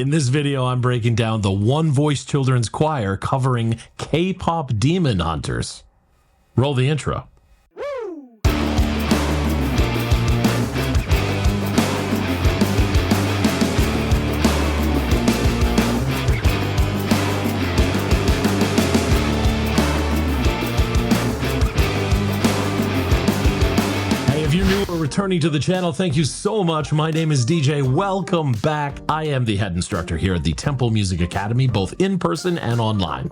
In this video, I'm breaking down the One Voice Children's Choir covering K-pop Demon Hunters. Roll the intro. If you're new or returning to the channel, thank you so much. My name is DJ. Welcome back. I am the head instructor here at the Temple Music Academy, both in person and online.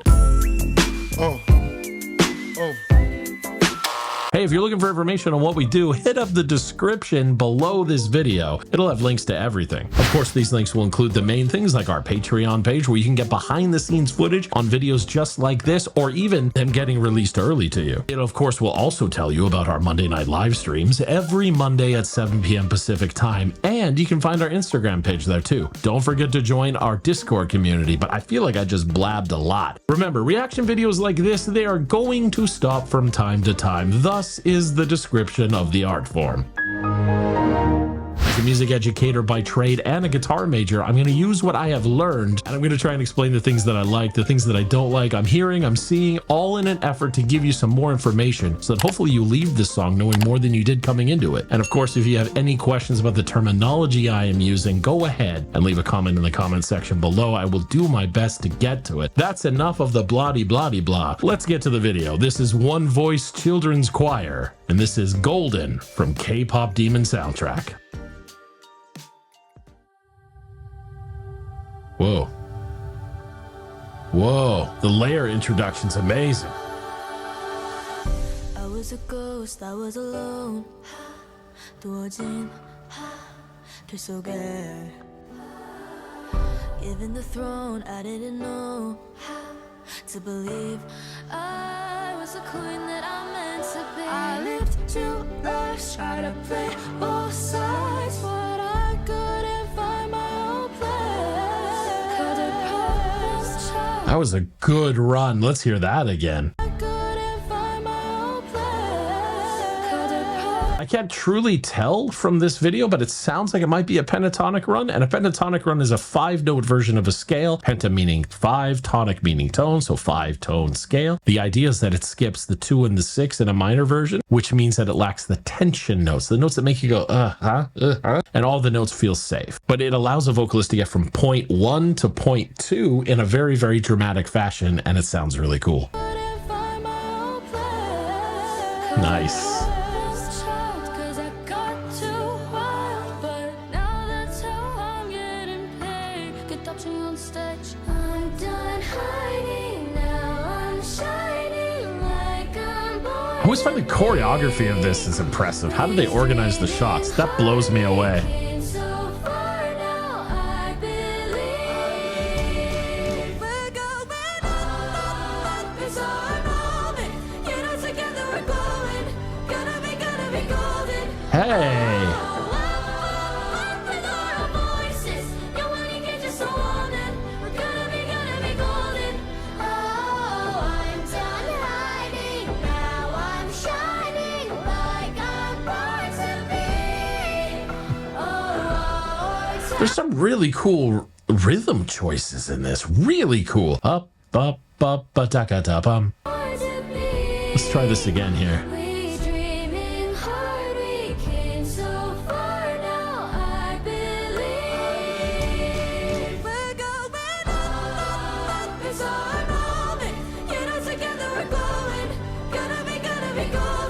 Hey, if you're looking for information on what we do, hit up the description below this video. It'll have links to everything. Of course, these links will include the main things like our Patreon page where you can get behind the scenes footage on videos just like this, or even them getting released early to you. It, of course, will also tell you about our Monday night live streams every Monday at 7 p.m. Pacific time, and you can find our Instagram page there too. Don't forget to join our Discord community, but I feel like I just blabbed a lot. Remember, reaction videos like this, they are going to stop from time to time. Thus is the description of the art form. As a music educator by trade and a guitar major, I'm going to use what I have learned, and I'm going to try and explain the things that I like, the things that I don't like, I'm hearing, I'm seeing, all in an effort to give you some more information so that hopefully you leave this song knowing more than you did coming into it. And of course, if you have any questions about the terminology I am using, go ahead and leave a comment in the comment section below. I will do my best to get to it. That's enough of the blah-de-blah-de-blah. Let's get to the video. This is One Voice Children's Choir, and this is Golden from K-pop Demon Soundtrack. Whoa. Whoa, the layer introduction's amazing. I was a ghost, I was alone. 두어진 길 속에 Given the throne, I didn't know to believe I was the queen that I'm meant to be. I lived two lives, tried to play both sides, but I couldn't find my own place. That was a good run. Let's hear that again. I can't truly tell from this video, but it sounds like it might be a pentatonic run, and a pentatonic run is a 5-note version of a scale, penta meaning 5, tonic meaning tone, so 5-tone scale. The idea is that it skips the 2 and the 6 in a minor version, which means that it lacks the tension notes, the notes that make you go, and all the notes feel safe. But it allows a vocalist to get from point 1 to point 2 in a very, very dramatic fashion, and it sounds really cool. Nice. I always find the choreography of this is impressive. How do they organize the shots? That blows me away. Hey! There's some really cool rhythm choices in this. Really cool. Up, up, up, da da da bum. Let's try this again here.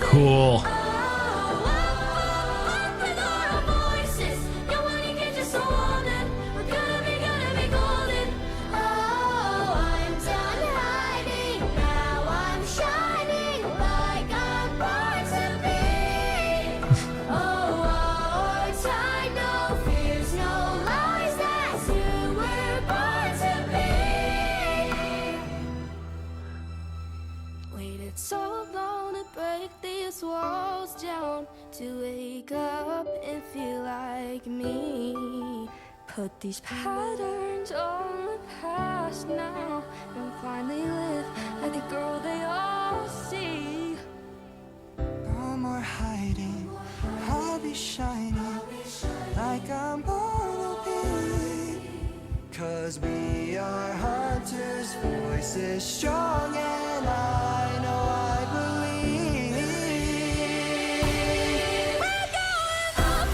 Cool. So long to break these walls down, to wake up and feel like me. Put these patterns on the past now, and finally live like the girl they all see. No more hiding, I'll be shining like I'm born to be. 'Cause 'cause we are hunters, voices strong, and I know I believe. We're going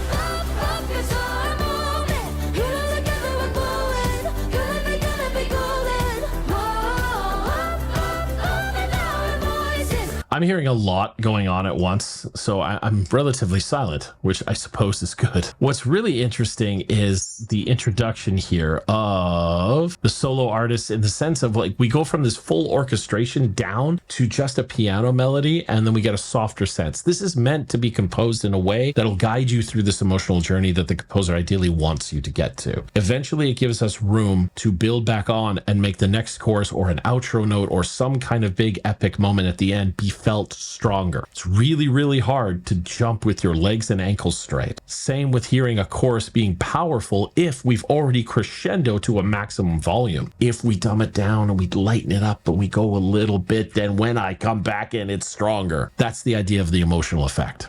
up, it's our moment. You know together we're glowing. Gonna be golden. Whoa, up, and our voices. I'm hearing a lot going on at once, so I'm relatively silent, which I suppose is good. What's really interesting is the introduction here of the solo artists, in the sense of, like, we go from this full orchestration down to just a piano melody, and then we get a softer sense. This is meant to be composed in a way that'll guide you through this emotional journey that the composer ideally wants you to get to. Eventually, it gives us room to build back on and make the next chorus or an outro note or some kind of big epic moment at the end be felt stronger. It's really, really hard to jump with your legs and ankles straight. Same with hearing a chorus being powerful if we've already crescendo to a maximum volume. If we dumb it down and we lighten it up and we go a little bit, then when I come back in, it's stronger. That's the idea of the emotional effect.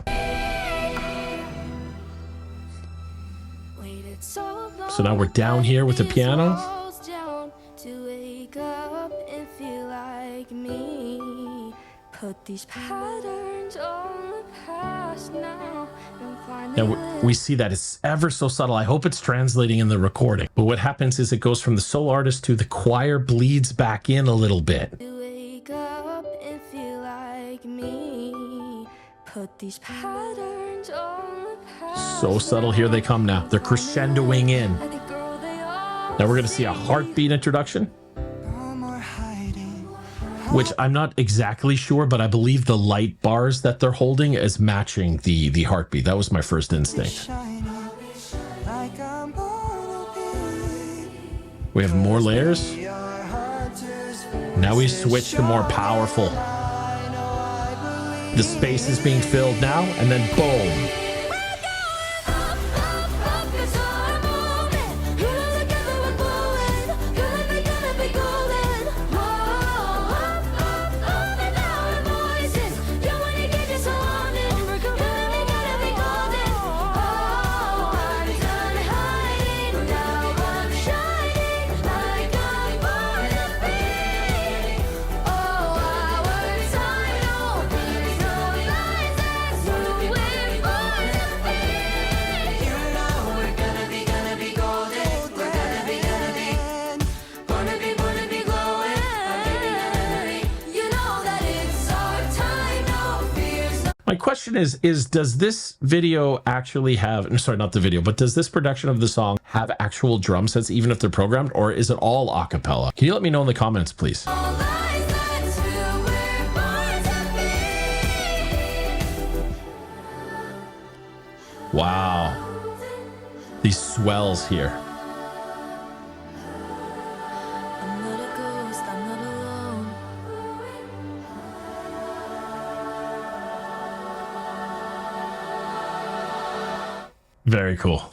Waited so long So now we're down here with the these piano. walls down to wake up and feel like me. Put these patterns on the past now and finally And we see that it's ever so subtle. I hope it's translating in the recording. But what happens is it goes from the solo artist to the choir, bleeds back in a little bit. to wake up and feel like me. Put these patterns on the past. So subtle. Here they come now. They're crescendoing in. Like the girl they all Now we're going to see a heartbeat introduction, No more hiding. which I'm not exactly sure, but I believe the light bars that they're holding is matching the heartbeat. That was my first instinct. Shining like I'm born to be. We have more layers. We are hunters, Now we switch to more powerful. I know I believe. The space is being filled now, and then boom. it's our moment. You know together we're glowing. Gonna be golden. Whoa, up, and our voices. You wanna get you surrounded. We're gonna be golden. Oh, I'm done hiding. Now I'm shining like I'm born to be. Oh, our time, no, there's no lies. That's who we're born to be. You know we're gonna be golden. We're gonna be Born to be glowing. You know that it's our time, no fears, no. My question is does this video actually have, sorry, not the video, but does this production of the song have actual drum sets, even if they're programmed, or is it all a cappella? Can you let me know in the comments, please? Lies, that's who we're born to be. Wow. These swells here. I'm not a ghost, I'm not alone. Very cool.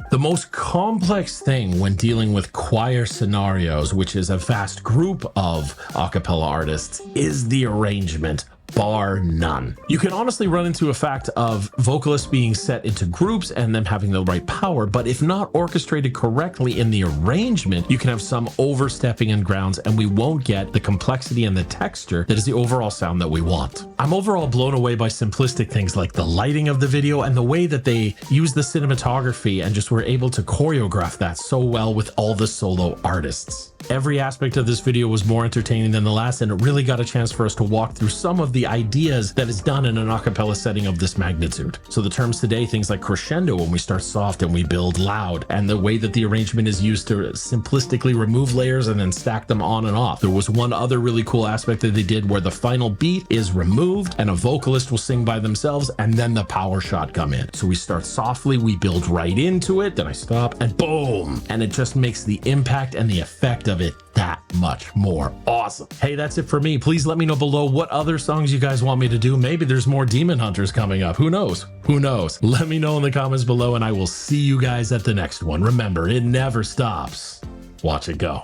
The most complex thing when dealing with choir scenarios, which is a vast group of a cappella artists, is the arrangement, bar none. You can honestly run into a fact of vocalists being set into groups and them having the right power, but if not orchestrated correctly in the arrangement, you can have some overstepping in grounds and we won't get the complexity and the texture that is the overall sound that we want. I'm overall blown away by simplistic things like the lighting of the video and the way that they use the cinematography and just were able to choreograph that so well with all the solo artists. Every aspect of this video was more entertaining than the last, and it really got a chance for us to walk through some of the ideas that is done in an a cappella setting of this magnitude. So the terms today, things like crescendo when we start soft and we build loud, and the way that the arrangement is used to simplistically remove layers and then stack them on and off. There was one other really cool aspect that they did where the final beat is removed and a vocalist will sing by themselves and then the power shot come in. So we start softly, we build right into it, then I stop and boom, and it just makes the impact and the effect of it that much more awesome. Hey, that's it for me. Please let me know below what other songs you guys want me to do. Maybe there's more Demon Hunters coming up. Who knows? Who knows? Let me know in the comments below and I will see you guys at the next one. Remember, it never stops. Watch it go.